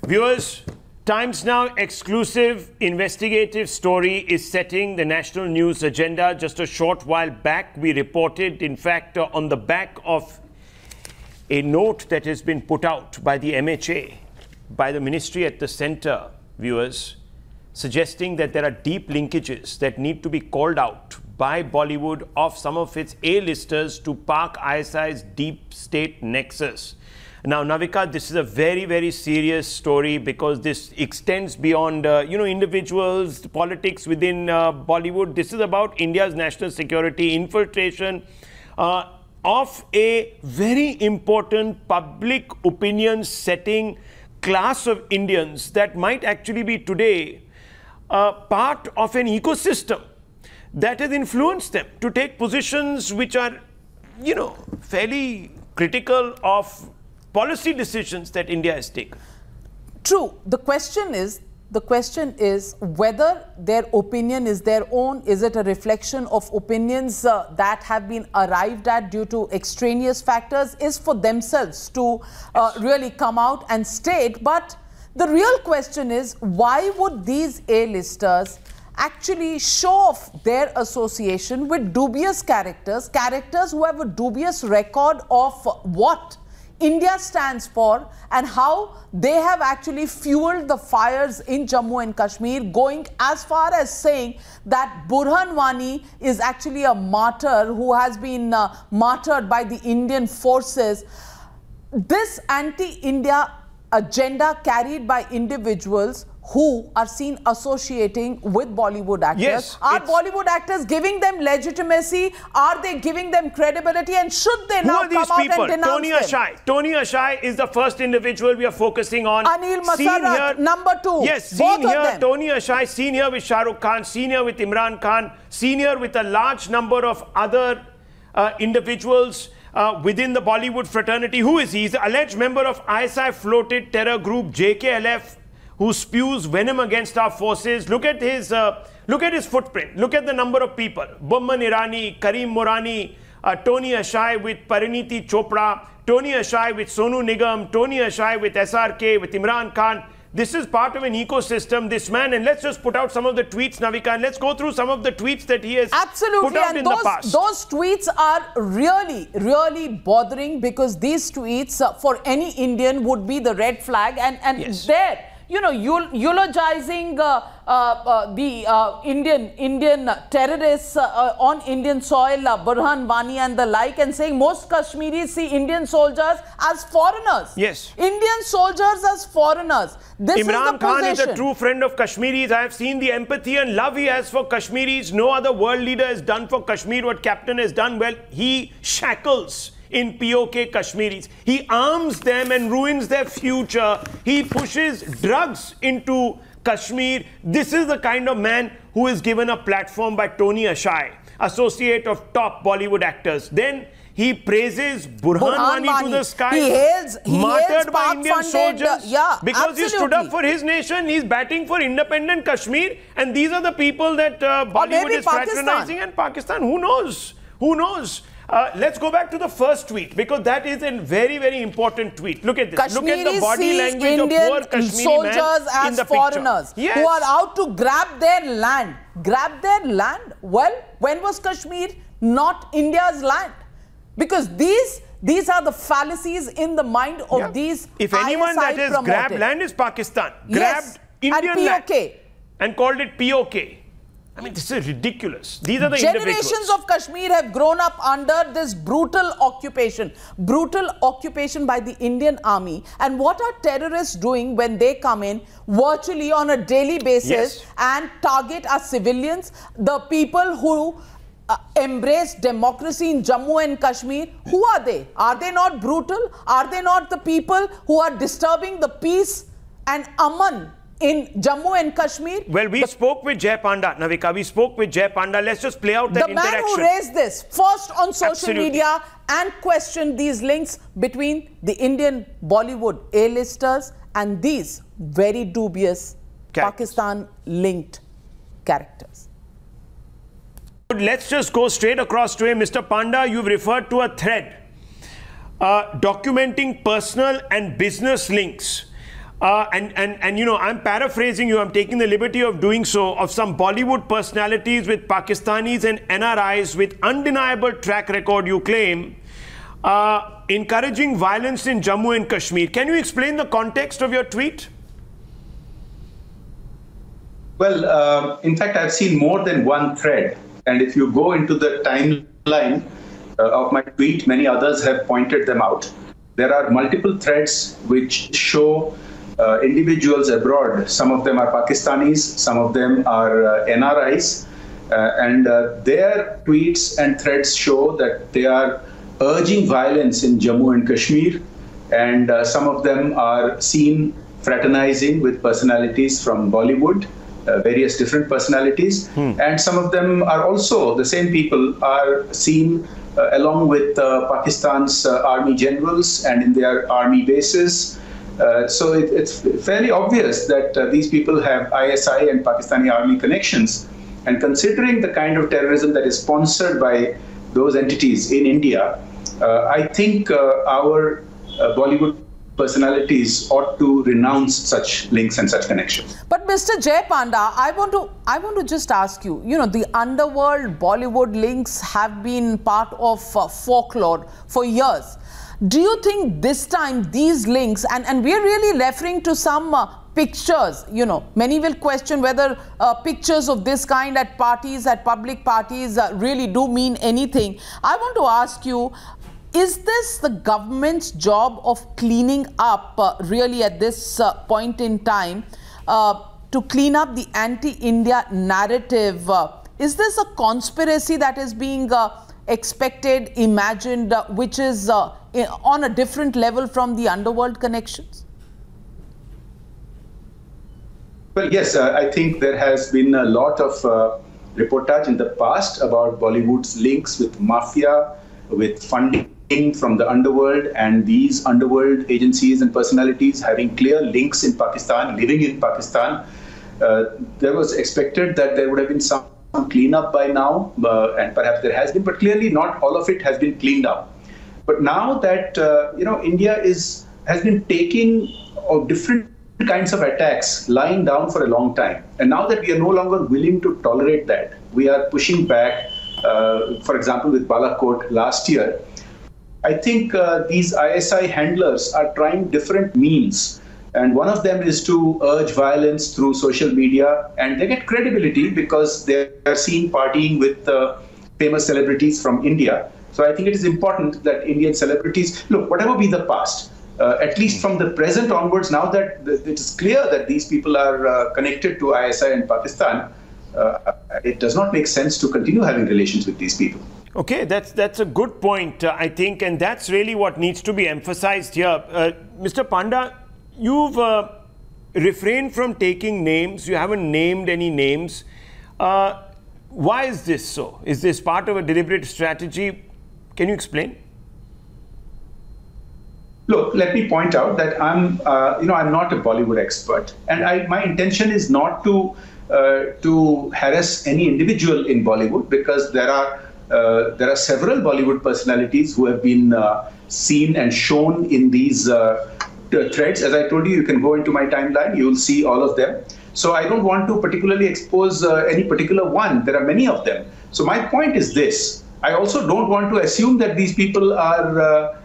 Viewers, Times Now exclusive investigative story is setting the national news agenda. Just a short while back, we reported, in fact, on the back of a note that has been put out by the MHA, by the ministry at the center, viewers, suggesting that there are deep linkages that need to be called out by Bollywood of some of its A-listers to Pak-ISI's deep state nexus. Now, Navika, this is a very, very serious story because this extends beyond, individuals, politics within Bollywood. This is about India's national security, infiltration of a very important public opinion setting class of Indians that might actually be today part of an ecosystem that has influenced them to take positions which are, fairly critical of policy decisions that India has taken. True. The question is whether their opinion is their own. Is it a reflection of opinions that have been arrived at due to extraneous factors? Is for themselves to really come out and state. But the real question is, why would these A-listers actually show off their association with dubious characters who have a dubious record of what India stands for and how they have actually fueled the fires in Jammu and Kashmir, going as far as saying that Burhan Wani is actually a martyr who has been martyred by the Indian forces. This anti-India agenda carried by individuals who are seen associating with Bollywood actors. Yes, are Bollywood actors giving them legitimacy? Are they giving them credibility? And should they now come out and denounce them? Tony Ashai is the first individual we are focusing on. Anil Masarat, number 2. Yes, seen here, Tony Ashai, seen here with Shah Rukh Khan, seen here with Imran Khan, seen here with a large number of other individuals within the Bollywood fraternity. Who is he? He's an alleged member of ISI floated terror group JKLF, who spews venom against our forces. Look at his footprint. Look at the number of people. Bomman Irani, Kareem Morani, Tony Ashai with Pariniti Chopra, Tony Ashai with Sonu Nigam, Tony Ashai with SRK, with Imran Khan. This is part of an ecosystem, this man. And let's just put out some of the tweets, Navika, and let's go through some of the tweets that he has put out in the past. Those tweets are really, really bothering, because these tweets for any Indian would be the red flag. And yes, there, eulogizing the Indian terrorists on Indian soil, Burhan Wani and the like, and saying most Kashmiris see Indian soldiers as foreigners. Yes. Indian soldiers as foreigners. This Imran is the Khan position. is a true friend of Kashmiris. I have seen the empathy and love he has for Kashmiris. No other world leader has done for Kashmir what Captain has done. Well, he shackles in POK Kashmiris. He arms them and ruins their future. He pushes drugs into Kashmir. This is the kind of man who is given a platform by Tony Ashai, associate of top Bollywood actors. Then he praises Burhan Wani to the sky, martyred by Indian soldiers, because he stood up for his nation. He's batting for independent Kashmir, and these are the people that Bollywood is patronizing, and Pakistan. Who knows? Who knows? Let's go back to the first tweet, because that is a very, very important tweet. Look at this. Kashmiris, look at the body language Indian of poor Kashmiri soldiers man as in the foreigners, yes, who are out to grab their land. Grab their land? Well, when was Kashmir not India's land? Because these are the fallacies in the mind of these If anyone ISI that has promoted. grabbed land is Pakistan. Grabbed Indian and POK. land and called it POK. I mean, this is ridiculous. These are the Generations of Kashmir have grown up under this brutal occupation by the Indian army. And what are terrorists doing when they come in virtually on a daily basis and target our civilians, the people who embrace democracy in Jammu and Kashmir? Who are they? Are they not brutal? Are they not the people who are disturbing the peace and aman in Jammu and Kashmir? Well, we spoke with Jay Panda, Navika. We spoke with Jay Panda. Let's just play out that interaction. The man who raised this first on social media and questioned these links between the Indian Bollywood A-listers and these very dubious Pakistan-linked characters. Let's just go straight across to him. Mr. Panda, you've referred to a thread documenting personal and business links And you know, I'm paraphrasing you, I'm taking the liberty of doing so, of some Bollywood personalities with Pakistanis and NRIs with undeniable track record, you claim, encouraging violence in Jammu and Kashmir. Can you explain the context of your tweet? Well, in fact, I've seen more than one thread. And if you go into the timeline of my tweet, many others have pointed them out. There are multiple threads which show individuals abroad. Some of them are Pakistanis, some of them are NRIs. And their tweets and threads show that they are urging violence in Jammu and Kashmir. And some of them are seen fraternizing with personalities from Bollywood. Various different personalities, and some of them are also, the same people are seen along with Pakistan's army generals and in their army bases. So it's fairly obvious that these people have ISI and Pakistani Army connections. And considering the kind of terrorism that is sponsored by those entities in India, I think our Bollywood personalities ought to renounce such links and such connections. But Mr. Jay Panda, I want to just ask you, you know, the underworld Bollywood links have been part of folklore for years. Do you think this time these links, and we're really referring to some pictures, you know, many will question whether pictures of this kind at parties, at public parties really do mean anything. I want to ask you, is this the government's job of cleaning up really at this point in time to clean up the anti-India narrative? Is this a conspiracy that is being expected, imagined, which is on a different level from the underworld connections? Well, yes, I think there has been a lot of reportage in the past about Bollywood's links with mafia, with funding from the underworld, and these underworld agencies and personalities having clear links in Pakistan, living in Pakistan. There was expected that there would have been some cleanup by now, and perhaps there has been, but clearly not all of it has been cleaned up. But now that India has been taking different kinds of attacks lying down for a long time, and now that we are no longer willing to tolerate that, we are pushing back. For example, with Balakot last year, I think these ISI handlers are trying different means. And one of them is to urge violence through social media. And they get credibility because they are seen partying with famous celebrities from India. So I think it is important that Indian celebrities, look, whatever be the past, at least from the present onwards, now that it is clear that these people are connected to ISI and Pakistan, it does not make sense to continue having relations with these people. Okay, that's a good point, I think, and that's really what needs to be emphasized here. Mr. Panda, you've refrained from taking names. You haven't named any names. Why is this so? Is this part of a deliberate strategy? Can you explain? Look, let me point out that I'm not a Bollywood expert, and my intention is not to harass any individual in Bollywood, because there are several Bollywood personalities who have been seen and shown in these threads. As I told you, you can go into my timeline, you will see all of them. So I don't want to particularly expose any particular one. There are many of them. So my point is this. I also don't want to assume that these people are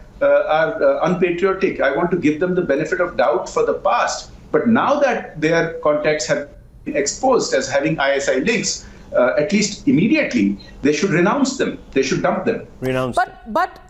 unpatriotic. I want to give them the benefit of doubt for the past. But now that their contacts have been exposed as having ISI links, at least immediately, they should renounce them. They should dump them. But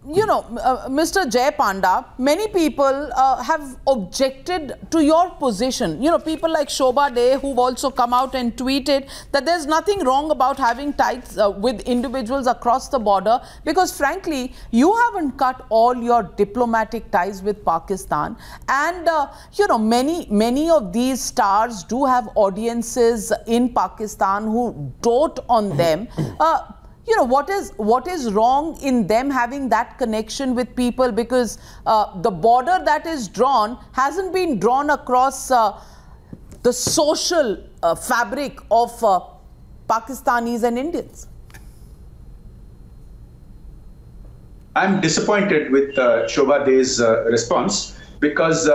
Mr. Jay Panda, many people have objected to your position. You know, people like Shobha Dey, who've also come out and tweeted that there's nothing wrong about having ties with individuals across the border, because frankly, you haven't cut all your diplomatic ties with Pakistan. And, many of these stars do have audiences in Pakistan who dote on them. What is wrong in them having that connection with people? Because the border that is drawn hasn't been drawn across the social fabric of Pakistanis and Indians. I'm disappointed with Shobha Dey's response. because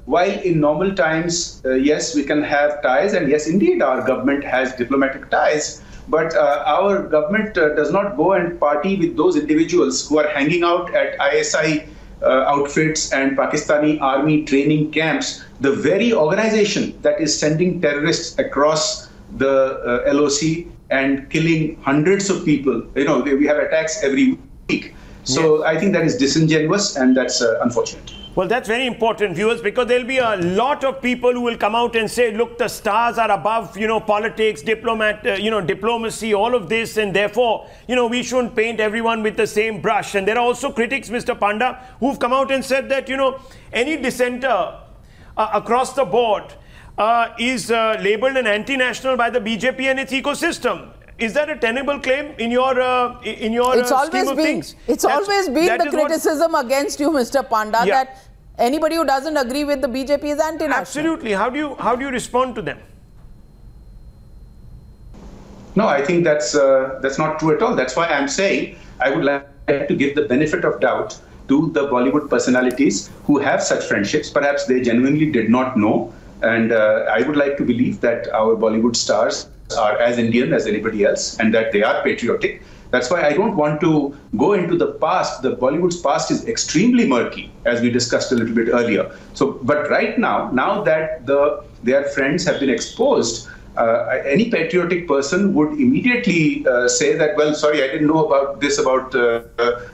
while in normal times, yes, we can have ties, and yes, indeed, our government has diplomatic ties, but our government does not go and party with those individuals who are hanging out at ISI outfits and Pakistani Army training camps, the very organization that is sending terrorists across the LOC and killing hundreds of people. You know, we have attacks every week. So yes. I think that is disingenuous, and that's unfortunate. Well, that's very important, viewers, because there'll be a lot of people who will come out and say, look, the stars are above, politics, diplomacy, all of this, and therefore, we shouldn't paint everyone with the same brush. And there are also critics, Mr. Panda, who've come out and said that, any dissenter across the board is labeled an anti-national by the BJP and its ecosystem. Is that a tenable claim in your scheme of things? It's always been the criticism against you, Mr. Panda, that anybody who doesn't agree with the BJP is anti-national. Absolutely. How do you respond to them? No, I think that's not true at all. That's why I'm saying I would like to give the benefit of doubt to the Bollywood personalities who have such friendships. Perhaps they genuinely did not know, and I would like to believe that our Bollywood stars are as Indian as anybody else, and that they are patriotic. That's why I don't want to go into the past. The Bollywood's past is extremely murky, as we discussed a little bit earlier. So, but right now that their friends have been exposed, any patriotic person would immediately say that, well, sorry, I didn't know about this, about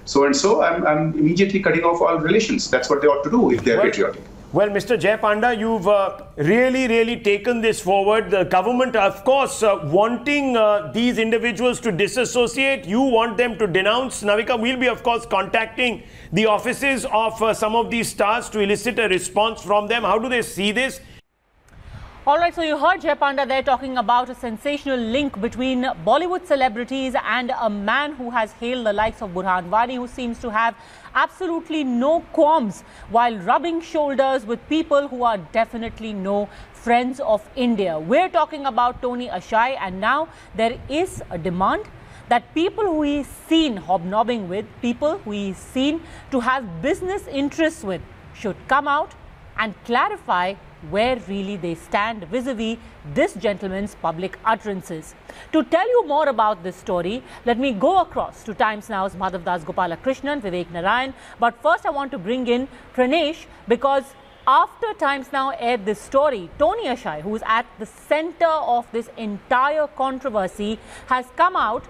so-and-so. I'm immediately cutting off all relations. That's what they ought to do if they're patriotic. Well, Mr. Jay Panda, you've really taken this forward. The government, of course, wanting these individuals to disassociate. You want them to denounce. Navika, we'll be, of course, contacting the offices of some of these stars to elicit a response from them. How do they see this? All right, so you heard Jay Panda there talking about a sensational link between Bollywood celebrities and a man who has hailed the likes of Burhan Wani, who seems to have absolutely no qualms while rubbing shoulders with people who are definitely no friends of India. We're talking about Tony ISI, and now there is a demand that people who he's seen hobnobbing with, people who he's seen to have business interests with, should come out and clarify where really they stand vis-a-vis this gentleman's public utterances. To tell you more about this story, let me go across to Times Now's Madhav Das Gopalakrishnan, Vivek Narayan. But first I want to bring in Pranesh, because after Times Now aired this story, Tony ISI, who is at the center of this entire controversy, has come out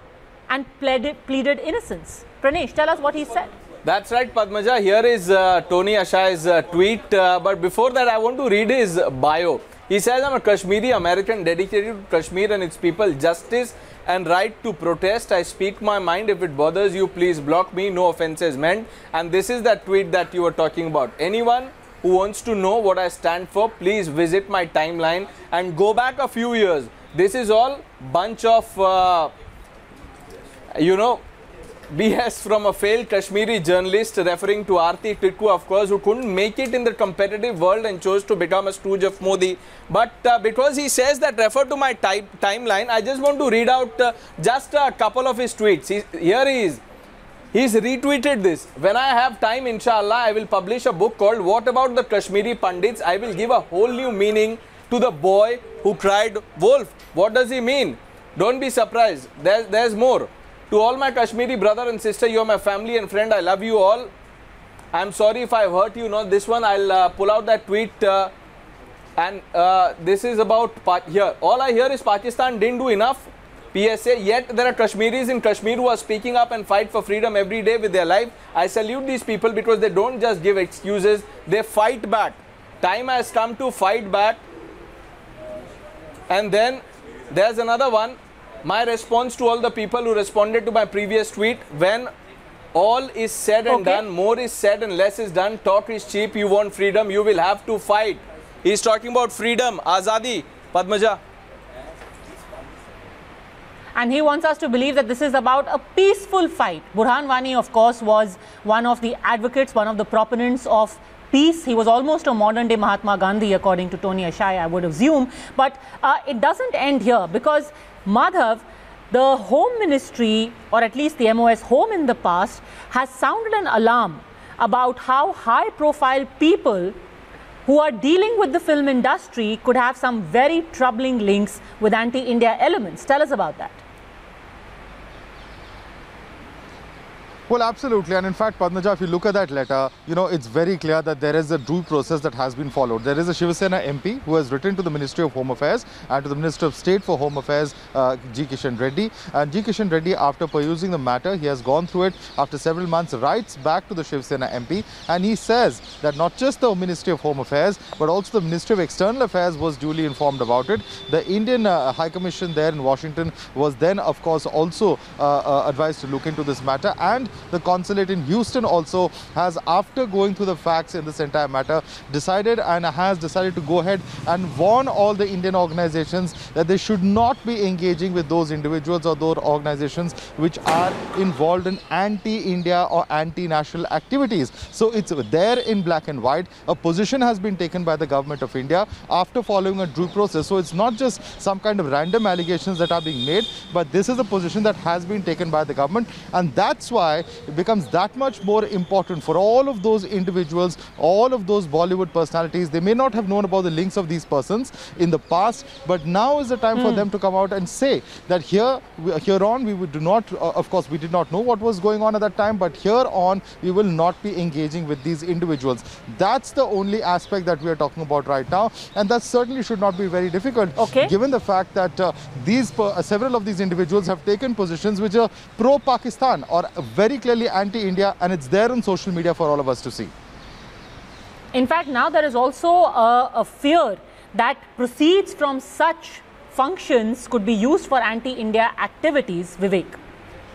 and pleaded innocence. Pranesh, tell us what he said. That's right, Padmaja. Here is Tony ISI's tweet. But before that, I want to read his bio. He says, I'm a Kashmiri American dedicated to Kashmir and its people, justice and right to protest. I speak my mind. If it bothers you, please block me. No offenses meant. And this is that tweet that you were talking about. Anyone who wants to know what I stand for, please visit my timeline and go back a few years. This is all bunch of, BS from a failed Kashmiri journalist referring to Aarti Tikku, of course, who couldn't make it in the competitive world and chose to become a stooge of Modi. But because he says that refer to my timeline, I just want to read out just a couple of his tweets. Here he is. He's retweeted this. When I have time, inshallah, I will publish a book called What About the Kashmiri Pandits? I will give a whole new meaning to the boy who cried wolf. What does he mean? Don't be surprised. There's more. To all my Kashmiri brother and sister, you are my family and friend. I love you all. I'm sorry if I've hurt you. Not this one. I'll pull out that tweet. This is about here. All I hear is Pakistan didn't do enough. PSA. Yet there are Kashmiris in Kashmir who are speaking up and fight for freedom every day with their life. I salute these people because they don't just give excuses. They fight back. Time has come to fight back. And then there's another one. My response to all the people who responded to my previous tweet: when all is said and done, more is said and less is done. Talk is cheap. You want freedom, you will have to fight. He's talking about freedom, Azadi, Padmaja. And he wants us to believe that this is about a peaceful fight. Burhan Wani, of course, was one of the advocates, one of the proponents of peace. He was almost a modern-day Mahatma Gandhi, according to Tony ISI, I would assume. But it doesn't end here, because Madhav, the Home Ministry, or at least the MOS Home in the past, has sounded an alarm about how high-profile people who are dealing with the film industry could have some very troubling links with anti-India elements. Tell us about that. Well, absolutely. And in fact, Padmaja, if you look at that letter, it's very clear that there is a due process that has been followed. There is a Shiv Sena MP who has written to the Ministry of Home Affairs and to the Minister of State for Home Affairs, G. Kishan Reddy. And G. Kishan Reddy, after perusing the matter, he has gone through it after several months, writes back to the Shiv Sena MP. And he says that not just the Ministry of Home Affairs, but also the Ministry of External Affairs was duly informed about it. The Indian High Commission there in Washington was then, of course, also advised to look into this matter. And the consulate in Houston also has, after going through the facts in this entire matter, decided to go ahead and warn all the Indian organizations that they should not be engaging with those individuals or those organizations which are involved in anti-India or anti-national activities. So it's there in black and white. A position has been taken by the government of India after following a due process. So it's not just some kind of random allegations that are being made, but this is a position that has been taken by the government. And that's why it becomes that much more important for all of those individuals, all of those Bollywood personalities. They may not have known about the links of these persons in the past, but now is the time for them to come out and say that here on we do not, of course we did not know what was going on at that time, but here on we will not be engaging with these individuals. That's the only aspect that we are talking about right now, and that certainly should not be very difficult, given the fact that several of these individuals have taken positions which are pro-Pakistan or very clearly anti-India, and it's there on social media for all of us to see. In fact, now there is also a fear that proceeds from such functions could be used for anti-India activities. Vivek.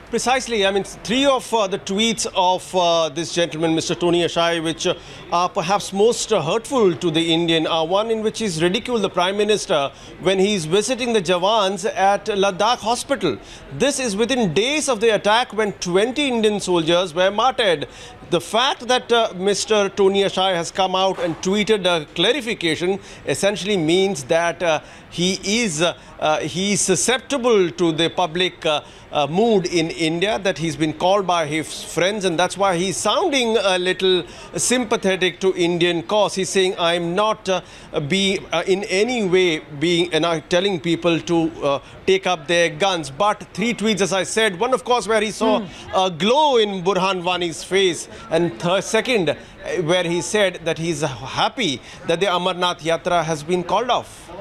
Precisely. I mean, three of the tweets of this gentleman, Mr. Tony ISI, which are perhaps most hurtful to the Indian, are one in which he's ridiculed the Prime Minister when he's visiting the Jawans at Ladakh hospital. This is within days of the attack when 20 Indian soldiers were martyred. The fact that Mr. Tony ISI has come out and tweeted a clarification essentially means that he is susceptible to the public mood in India, that he's been called by his friends, and that's why he's sounding a little sympathetic to Indian cause. He's saying, I'm not in any way telling people to take up their guns. But three tweets, as I said, one of course where he saw a glow in Burhan Wani's face, and second where he said that he's happy that the Amarnath Yatra has been called off.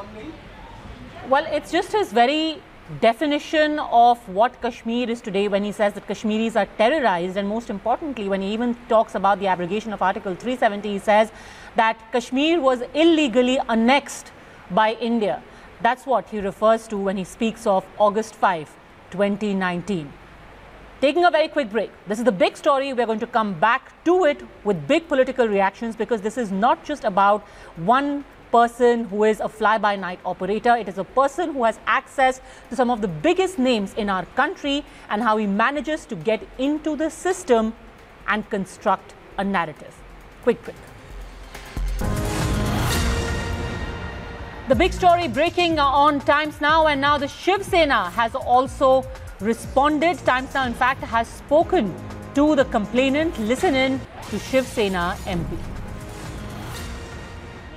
Well, it's just his very definition of what Kashmir is today when he says that Kashmiris are terrorized, and most importantly when he even talks about the abrogation of Article 370, he says that Kashmir was illegally annexed by India. That's what he refers to when he speaks of August 5, 2019. Taking a very quick break. This is the big story. We're going to come back to it with big political reactions, because this is not just about one person who is a fly-by-night operator. It is a person who has access to some of the biggest names in our country, and how he manages to get into the system and construct a narrative. Quick break. The big story breaking on Times Now, and now the Shiv Sena has also responded. Times Now, in fact, has spoken to the complainant. Listen in to Shiv Sena MP.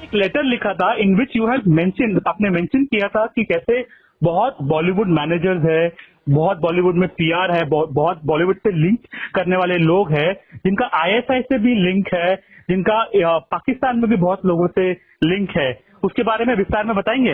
एक letter लिखा था इन which you have mention, आपने mention किया था कि कैसे बहुत Bollywood managers है, बहुत बॉलीवुड में पीआर है, बहुत बॉलीवुड से लिंक करने वाले लोग हैं, जिनका आईएसआई से भी लिंक है, जिनका पाकिस्तान में भी बहुत लोगों से लिंक है. उसके बारे में विस्तार में बताएंगे?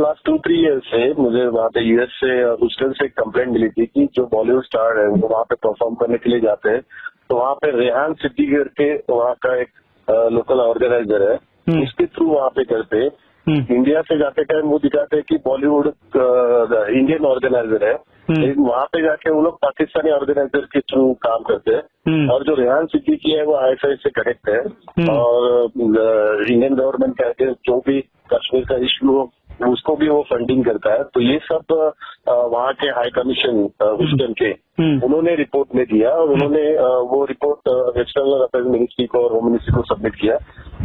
लास्ट 2-3 ईयर्स से मुझे वहाँ पे यूएस से हॉस्टल से एक कंप्लेंट मिली थी कि जो बॉलीवुड स्टार है वो वहाँ पे परफॉर्म करने के लिए जाते हैं, तो वहाँ पे रेहान सिद्दीकी करके वहाँ का एक लोकल ऑर्गेनाइजर है, उसके थ्रू वहाँ पे करते इंडिया से जाते टाइम वो दिखाते हैं कि बॉलीवुड इंडियन ऑर्गेनाइजर है, लेकिन वहाँ पे जाके वो लोग पाकिस्तानी ऑर्गेनाइजर के थ्रू काम करते हैं. और जो रेहान सिद्दीकी है वो आईएसआई से कनेक्ट है, और इंडियन गवर्नमेंट का जो भी कश्मीर का इश्यू हो उसको भी वो फंडिंग करता है. तो ये सब वहाँ के हाई कमीशन ह्यूस्टन के उन्होंने रिपोर्ट में दिया, और उन्होंने वो रिपोर्ट एक्सटर्नल अफेयर्स मिनिस्ट्री को और होम मिनिस्ट्री को सबमिट किया,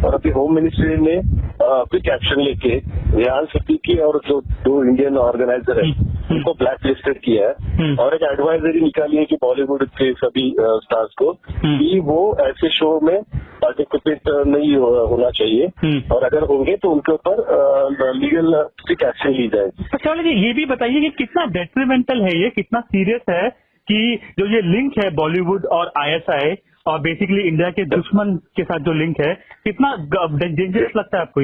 और अभी होम मिनिस्ट्री ने क्विक एक्शन लेके रेहान सिद्दीकी और जो 2 इंडियन ऑर्गेनाइजर है उनको ब्लैक लिस्टेड किया है, और एक एडवाइजरी निकाली है कि बॉलीवुड के सभी स्टार्स को कि वो ऐसे शो में पार्टिसिपेट नहीं होना चाहिए, और अगर होंगे तो उनके ऊपर लीगल एक्शन ली जाए। अच्छा जी, ये भी बताइए कि कितना डेट्रीमेंटल है ये, कितना सीरियस है कि जो ये लिंक है बॉलीवुड और ISI और बेसिकली इंडिया के दुश्मन के साथ जो लिंक है, कितना डेंजरस लगता है आपको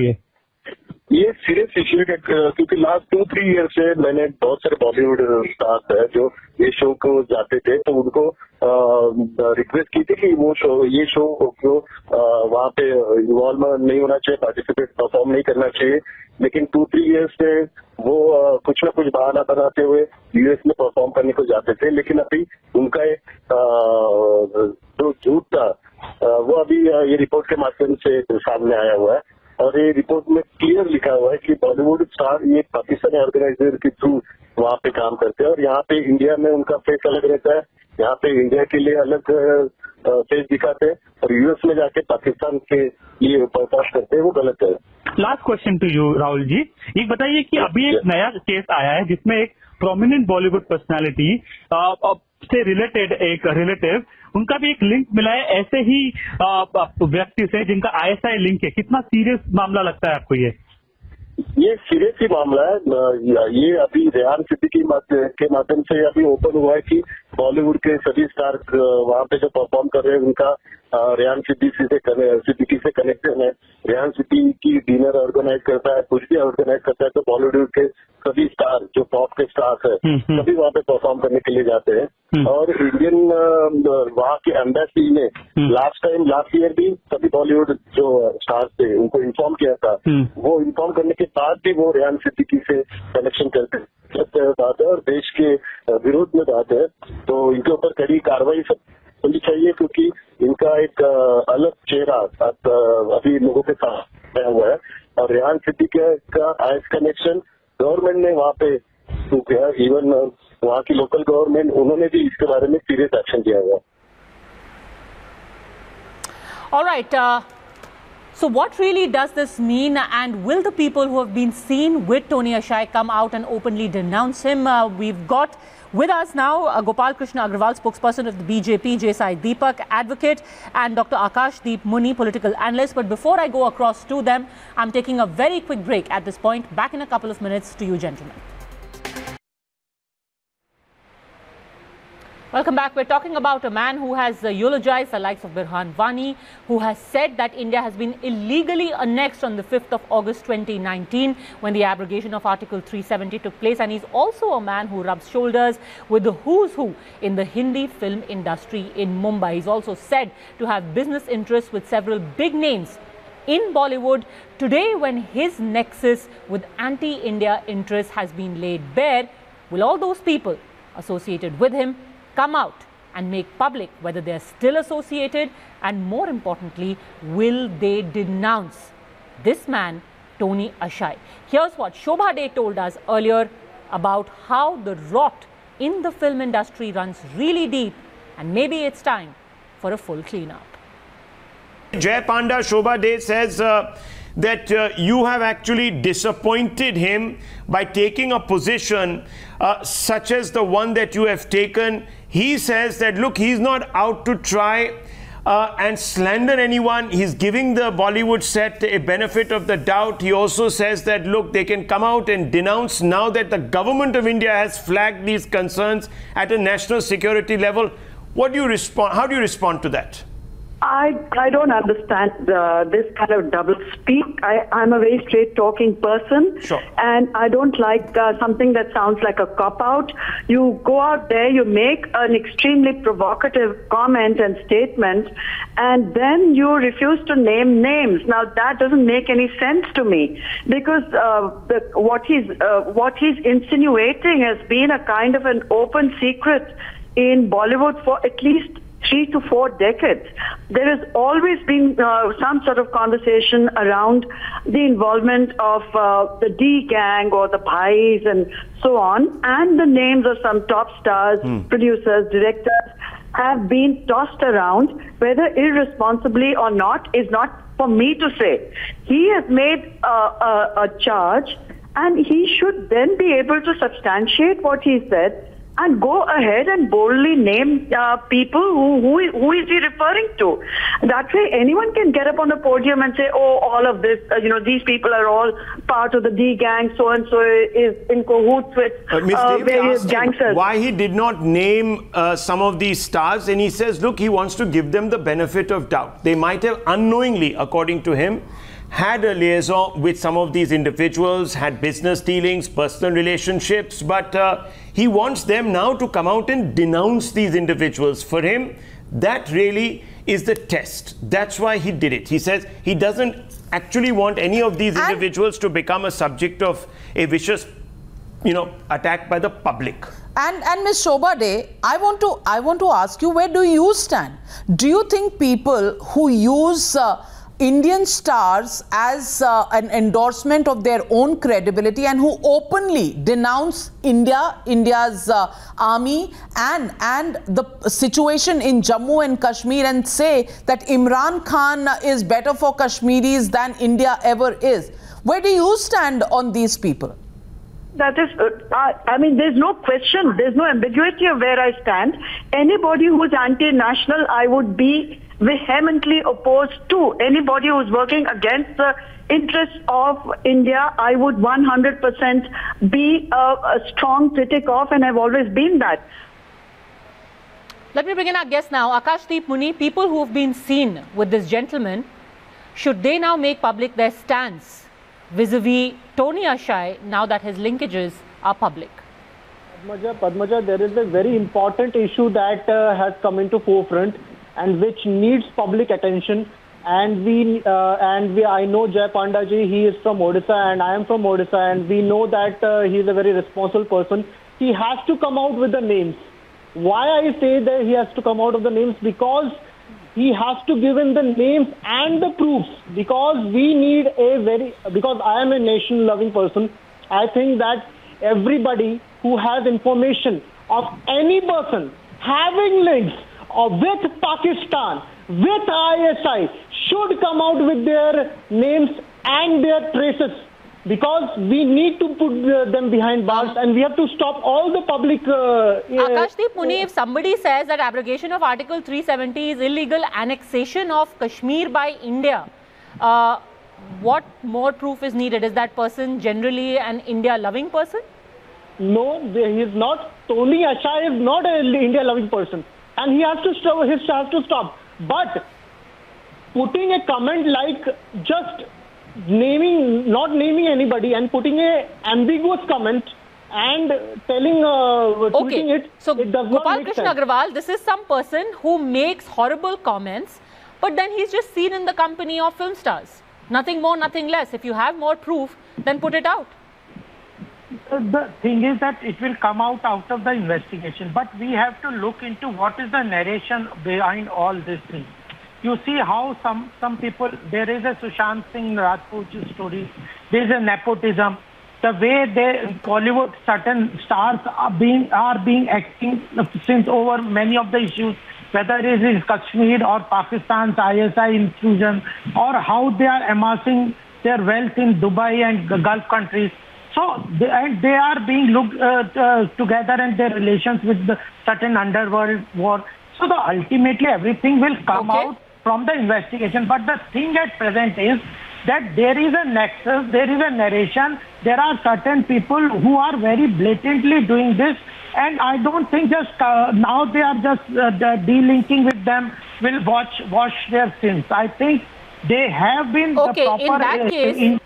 ये सीरियस इश्यू है, क्योंकि लास्ट 2-3 ईयर से मैंने बहुत सारे बॉलीवुड स्टार्स है जो ये शो को जाते थे, तो उनको रिक्वेस्ट की थी कि ये शो को वहाँ पे इन्वॉल्व नहीं होना चाहिए, पार्टिसिपेट परफॉर्म नहीं करना चाहिए, लेकिन 2-3 ईयर से वो कुछ ना कुछ बहाना बनाते हुए US में परफॉर्म करने को जाते थे। लेकिन अभी उनका एक जो झूठ था वो अभी ये रिपोर्ट के माध्यम से सामने आया हुआ है, और ये रिपोर्ट में क्लियर लिखा हुआ है कि बॉलीवुड स्टार ये पाकिस्तानी ऑर्गेनाइजर के थ्रू वहाँ पे काम करते हैं, और यहाँ पे इंडिया में उनका फेस अलग रहता है, यहाँ पे इंडिया के लिए अलग फेस दिखाते हैं, और US में जाके पाकिस्तान के लिए परफॉर्म करते हैं, वो गलत है। Last question to you Rahul ji, ये बताइए कि अभी एक नया केस आया है जिसमें एक प्रोमिनेंट बॉलीवुड पर्सनालिटी से रिलेटेड एक रिलेटिव, उनका भी एक लिंक मिला है ऐसे ही व्यक्ति से जिनका ISI लिंक है। कितना सीरियस मामला लगता है आपको ये सीरियस ही मामला है। ये अभी रेहान सिद्दीकी के माध्यम से अभी ओपन हुआ है कि बॉलीवुड के सभी स्टार वहाँ पे जो परफॉर्म कर रहे हैं उनका रेहान सिद्दीकी से कनेक्टेड है। रेहान सिद्दीकी डिनर ऑर्गेनाइज करता है, कुछ भी ऑर्गेनाइज करता है, तो बॉलीवुड के सभी स्टार जो पॉप के स्टार्स है सभी वहाँ पे परफॉर्म करने के लिए जाते हैं। और इंडियन वहाँ की एम्बेसी ने लास्ट ईयर भी सभी बॉलीवुड जो स्टार्स थे उनको इन्फॉर्म किया था, वो इन्फॉर्म करने के बाद भी वो रेहान सिद्दीकी से कनेक्शन करते बात है और देश के विरोध में बात है, तो इनके ऊपर कड़ी कार्रवाई होनी चाहिए, क्योंकि इनका एक अलग चेहरा अभी लोगों के साथ आया हुआ है। और रेहान सिद्दीकी का आईएस कनेक्शन गवर्नमेंट ने वहाँ पे किया, इवन वहाँ की लोकल गवर्नमेंट उन्होंने भी इसके बारे में सीरियस एक्शन किया हुआ। All right. So what really does this mean, and will the people who have been seen with Tony ISI come out and openly denounce him? We've got with us now Gopal Krishna Agrawal, spokesperson of the BJP, JSI Deepak, advocate, and Dr. Akash Deep Muni, political analyst. But before I go across to them, I'm taking a very quick break at this point. Back in a couple of minutes to you, gentlemen. Welcome back. We're talking about a man who has eulogized the likes of Rehan Siddique, who has said that India has been illegally annexed on the 5th of August 2019 when the abrogation of Article 370 took place. And he's also a man who rubs shoulders with the who's who in the Hindi film industry in Mumbai. He's also said to have business interests with several big names in Bollywood. Today, when his nexus with anti-India interests has been laid bare, will all those people associated with him come out and make public whether they are still associated, and more importantly, will they denounce this man, Tony ISI? Here's what Shobha Dey told us earlier about how the rot in the film industry runs really deep, and maybe it's time for a full cleanup. Jay Panda, Shobha Dey says that you have actually disappointed him by taking a position such as the one that you have taken. He says that, look, he's not out to try and slander anyone. He's giving the Bollywood set a benefit of the doubt. He also says that, look, they can come out and denounce now that the government of India has flagged these concerns at a national security level. What do you respond? How do you respond to that? I don't understand this kind of double speak. I'm a very straight talking person. Sure. And I don't like something that sounds like a cop-out. You go out there, you make an extremely provocative comment and statement, and then you refuse to name names. Now that doesn't make any sense to me, because what he's insinuating has been a kind of an open secret in Bollywood for at least 3 to 4 decades. There has always been some sort of conversation around the involvement of the D gang or the Bhais and so on, and the names of some top stars, producers, directors have been tossed around, whether irresponsibly or not is not for me to say. He has made a charge, and he should then be able to substantiate what he said and go ahead and boldly name people who is he referring to. That way, anyone can get up on the podium and say, oh, all of this, these people are all part of the D gang, so-and-so is in cahoots with various gangsters. Why he did not name some of these stars, and he says, look, he wants to give them the benefit of doubt. They might have unknowingly, according to him, had a liaison with some of these individuals, had business dealings, personal relationships, but he wants them now to come out and denounce these individuals. For him, that really is the test. That's why he did it. He says he doesn't actually want any of these individuals to become a subject of a vicious, attack by the public. And Ms. Shobha Dey, I want to ask you, where do you stand? Do you think people who use Indian stars as an endorsement of their own credibility and who openly denounce India's army and the situation in Jammu and Kashmir and say that Imran Khan is better for Kashmiris than India ever is? Where do you stand on these people? That is, there's no question, there's no ambiguity of where I stand. Anybody who's anti-national, I would be vehemently opposed to. Anybody who's working against the interests of India, I would 100% be a strong critic of, and I've always been that. Let me bring in our guest now, Akashdeep Muni. People who have been seen with this gentleman, should they now make public their stance vis-a-vis Tony Ashai now that his linkages are public? Padmaja, there is a very important issue that has come into forefront and which needs public attention. And I know Jay Panda ji, he is from Odisha and I am from Odisha, and we know that he is a very responsible person. He has to come out with the names. Why I say that he has to come out with the names? Because he has to give in the names and the proofs, because we need because I am a nation-loving person. I think that everybody who has information of any person having links with Pakistan, with ISI, should come out with their names and their traces, because we need to put them behind bars and we have to stop all the public... Akashdeep Muni, if somebody says that abrogation of Article 370 is illegal annexation of Kashmir by India, what more proof is needed? Is that person generally an India-loving person? No, he is not. Tony Ashai is not an India-loving person, and he has to stop. But putting a comment like just not naming anybody and putting a ambiguous comment and telling, tweeting it, so it does not Gopal make Krishna sense. Agarwal, this is some person who makes horrible comments, but then he's just seen in the company of film stars. Nothing more, nothing less. If you have more proof, then put it out. The thing is that it will come out of the investigation, but we have to look into what is the narration behind all this thing. You see how some people, there is a Sushant Singh Rajput story, there is a nepotism, the way Bollywood certain stars are being acting since over many of the issues, whether it is Kashmir or Pakistan's ISI intrusion, or how they are amassing their wealth in Dubai and Gulf countries. So they are being looked together, and their relations with the certain underworld war. So ultimately everything will come out from the investigation. But the thing at present is that there is a nexus, there is a narration, there are certain people who are very blatantly doing this, and I don't think just now they are just delinking with them will wash their sins. I think they have been the proper... In that case...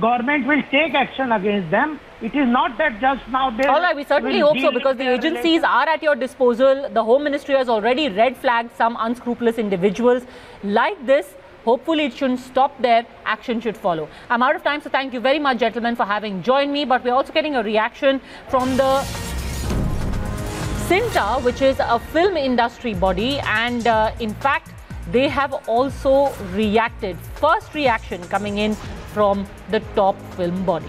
government will take action against them. It is not that just now they... All right, we certainly hope so, because the agencies are at your disposal. The Home Ministry has already red flagged some unscrupulous individuals like this. Hopefully it shouldn't stop there. Action should follow. I'm out of time, so thank you very much, gentlemen, for having joined me. But we're also getting a reaction from the CINTA, which is a film industry body, and in fact, they have also reacted. First reaction coming in from the top film body.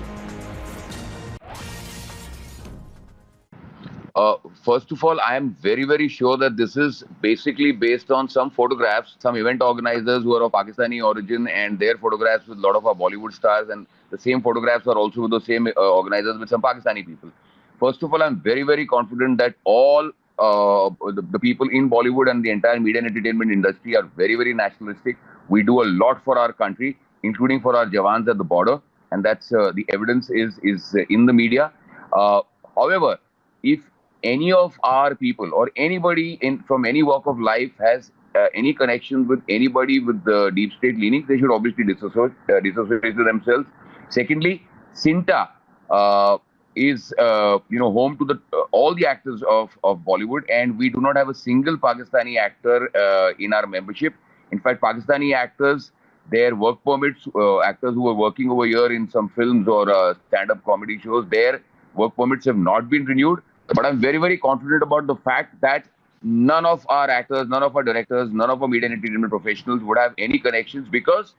First of all, I am very, very sure that this is basically based on some photographs, some event organizers who are of Pakistani origin, and their photographs with a lot of our Bollywood stars, and the same photographs are also with the same organizers with some Pakistani people. First of all, I'm very, very confident that all the people in Bollywood and the entire media and entertainment industry are very, very nationalistic. We do a lot for our country, including for our Jawans at the border. And that's the evidence is in the media. However, if any of our people or anybody from any walk of life has any connection with anybody with the deep state leanings, they should obviously dissociate themselves. Secondly, Sinta is home to all the actors of Bollywood, and we do not have a single Pakistani actor in our membership. In fact, Pakistani actors, their work permits, actors who are working over here in some films or stand-up comedy shows, their work permits have not been renewed. But I'm very, very confident about the fact that none of our actors, none of our directors, none of our media and entertainment professionals would have any connections, because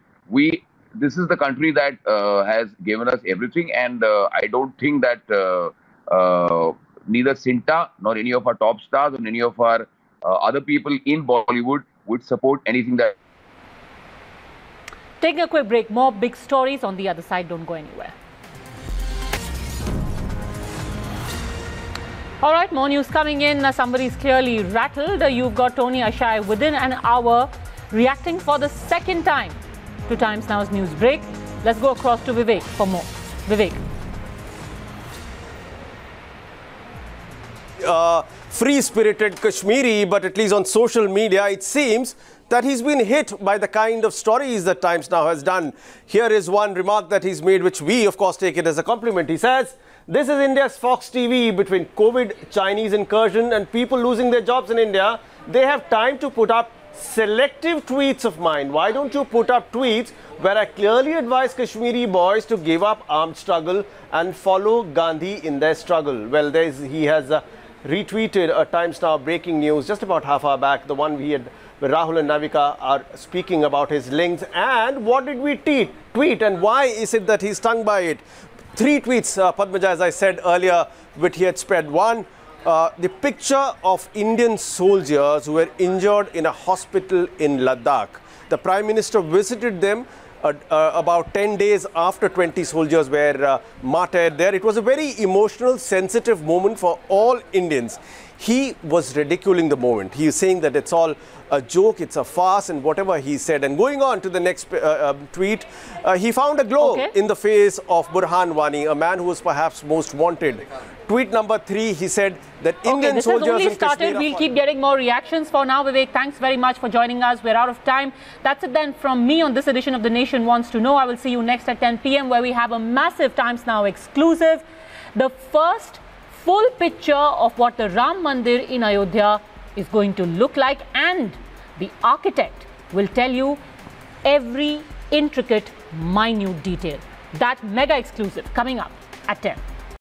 this is the country that has given us everything, and I don't think that neither Sinta nor any of our top stars or any of our other people in Bollywood would support anything that. Taking a quick break, more big stories on the other side. Don't go anywhere. All right, more news coming in. Somebody's clearly rattled. You've got Tony Ashai within an hour reacting for the second time to Times Now's news break. Let's go across to Vivek for more. Vivek. Free-spirited Kashmiri, but at least on social media, it seems that he's been hit by the kind of stories that Times Now has done. Here is one remark that he's made, which we, of course, take it as a compliment. He says, "This is India's Fox TV. Between COVID, Chinese incursion and people losing their jobs in India, they have time to put up selective tweets of mine. Why don't you put up tweets where I clearly advise Kashmiri boys to give up armed struggle and follow Gandhi in their struggle?" Well, he has retweeted a Times Now breaking news just about half hour back, the one where Rahul and Navika are speaking about his links. And what did we tweet and why is it that he's stung by it? 3 tweets, Padmaja, as I said earlier, which he had spread. One, the picture of Indian soldiers who were injured in a hospital in Ladakh. The Prime Minister visited them about 10 days after 20 soldiers were martyred there. It was a very emotional, sensitive moment for all Indians. He was ridiculing the moment. He is saying that it's all a joke, it's a farce, and whatever he said. And going on to the next tweet, he found a glow in the face of Burhan Wani, a man who was perhaps most wanted. Tweet number 3, he said that Indian soldiers this has only in started. Kashmir. We'll keep getting more reactions. For now, Vivek, thanks very much for joining us. We're out of time. That's it then from me on this edition of The Nation Wants to Know. I will see you next at 10 p.m. where we have a massive Times Now exclusive. The first full picture of what the Ram Mandir in Ayodhya is going to look like, and the architect will tell you every intricate, minute detail. That mega exclusive coming up at 10.